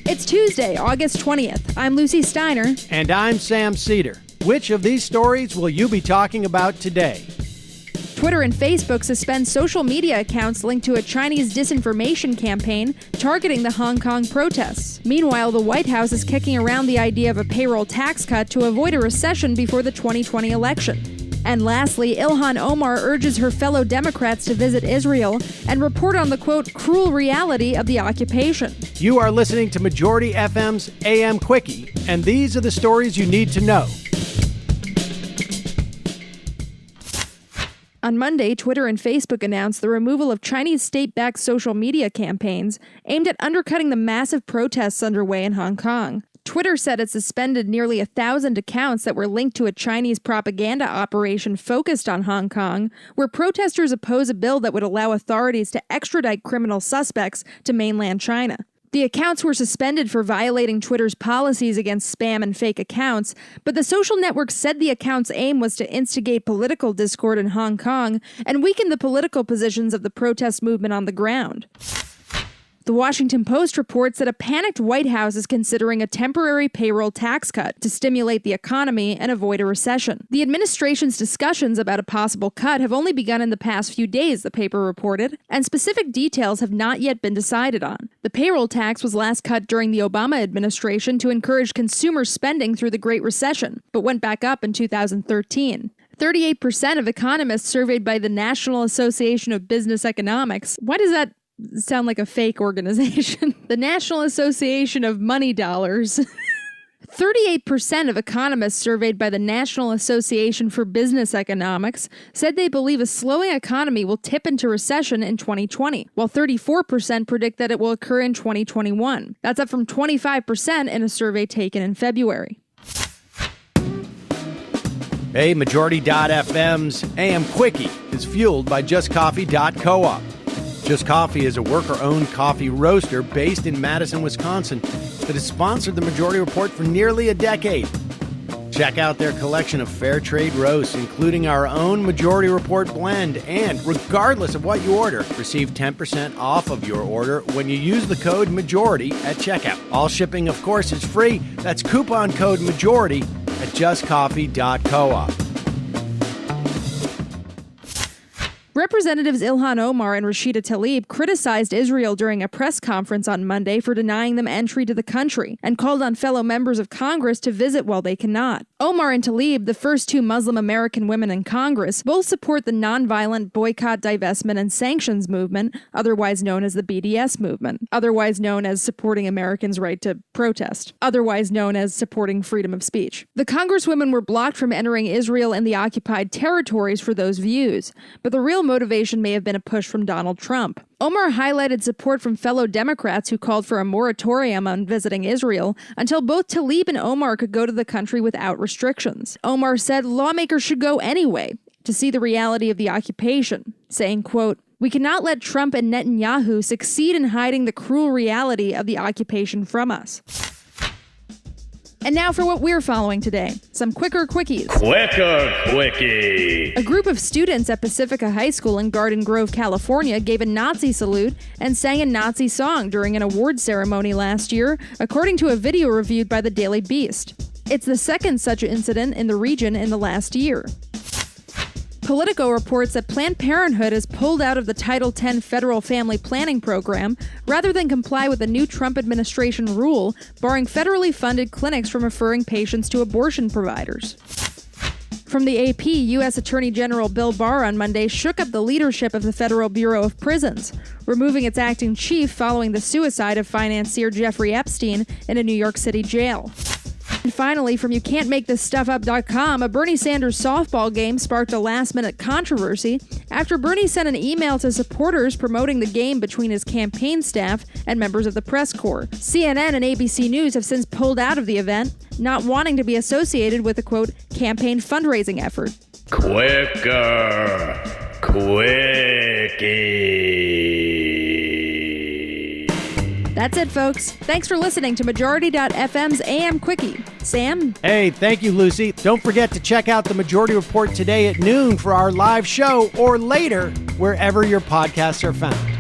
It's Tuesday, August 20th. I'm Lucie Steiner. And I'm Sam Seder. Which of these stories will you be talking about today? Twitter and Facebook suspend social media accounts linked to a Chinese disinformation campaign targeting the Hong Kong protests. Meanwhile, the White House is kicking around the idea of a payroll tax cut to avoid a recession before the 2020 election. And lastly, Ilhan Omar urges her fellow Democrats to visit Israel and report on the, quote, cruel reality of the occupation. You are listening to Majority FM's AM Quickie, and these are the stories you need to know. On Monday, Twitter and Facebook announced the removal of Chinese state-backed social media campaigns aimed at undercutting the massive protests underway in Hong Kong. Twitter said it suspended nearly 1,000 accounts that were linked to a Chinese propaganda operation focused on Hong Kong, where protesters oppose a bill that would allow authorities to extradite criminal suspects to mainland China. The accounts were suspended for violating Twitter's policies against spam and fake accounts, but the social network said the account's aim was to instigate political discord in Hong Kong and weaken the political positions of the protest movement on the ground. The Washington Post reports that a panicked White House is considering a temporary payroll tax cut to stimulate the economy and avoid a recession. The administration's discussions about a possible cut have only begun in the past few days, the paper reported, and specific details have not yet been decided on. The payroll tax was last cut during the Obama administration to encourage consumer spending through the Great Recession, but went back up in 2013. 38% of economists surveyed by the National Association of Business Economics. Why does that sound like a fake organization? The National Association of Money Dollars. 38% of economists surveyed by the National Association for Business Economics said they believe a slowing economy will tip into recession in 2020, while 34% predict that it will occur in 2021. That's up from 25% in a survey taken in February. Hey, Majority.fm's AM Quickie is fueled by justcoffee.coop. Just Coffee is a worker-owned coffee roaster based in Madison, Wisconsin that has sponsored the Majority Report for nearly a decade. Check out their collection of fair trade roasts, including our own Majority Report blend, and regardless of what you order, receive 10% off of your order when you use the code MAJORITY at checkout. All shipping, of course, is free. That's coupon code MAJORITY at justcoffee.coop. Representatives Ilhan Omar and Rashida Tlaib criticized Israel during a press conference on Monday for denying them entry to the country and called on fellow members of Congress to visit while they cannot. Omar and Tlaib, the first two Muslim American women in Congress, both support the nonviolent boycott, divestment, and sanctions movement, otherwise known as the BDS movement, otherwise known as supporting Americans' right to protest, otherwise known as supporting freedom of speech. The Congresswomen were blocked from entering Israel and the occupied territories for those views, but the real motivation may have been a push from Donald Trump. Omar highlighted support from fellow Democrats who called for a moratorium on visiting Israel until both Tlaib and Omar could go to the country without restrictions. Omar said lawmakers should go anyway to see the reality of the occupation, saying, quote, "We cannot let Trump and Netanyahu succeed in hiding the cruel reality of the occupation from us." And now for what we're following today, some Quicker Quickies. Quicker Quickie. A group of students at Pacifica High School in Garden Grove, California gave a Nazi salute and sang a Nazi song during an award ceremony last year, according to a video reviewed by the Daily Beast. It's the second such incident in the region in the last year. Politico reports that Planned Parenthood has pulled out of the Title X federal family planning program rather than comply with a new Trump administration rule barring federally funded clinics from referring patients to abortion providers. From the AP, U.S. Attorney General Bill Barr on Monday shook up the leadership of the Federal Bureau of Prisons, removing its acting chief following the suicide of financier Jeffrey Epstein in a New York City jail. And finally, from YouCan'tMakeThisStuffUp.com, a Bernie Sanders softball game sparked a last-minute controversy after Bernie sent an email to supporters promoting the game between his campaign staff and members of the press corps. CNN and ABC News have since pulled out of the event, not wanting to be associated with the, quote, campaign fundraising effort. Quicker Quickie. That's it, folks. Thanks for listening to Majority.fm's AM Quickie. Sam? Hey, thank you, Lucie. Don't forget to check out the Majority Report today at noon for our live show or later, wherever your podcasts are found.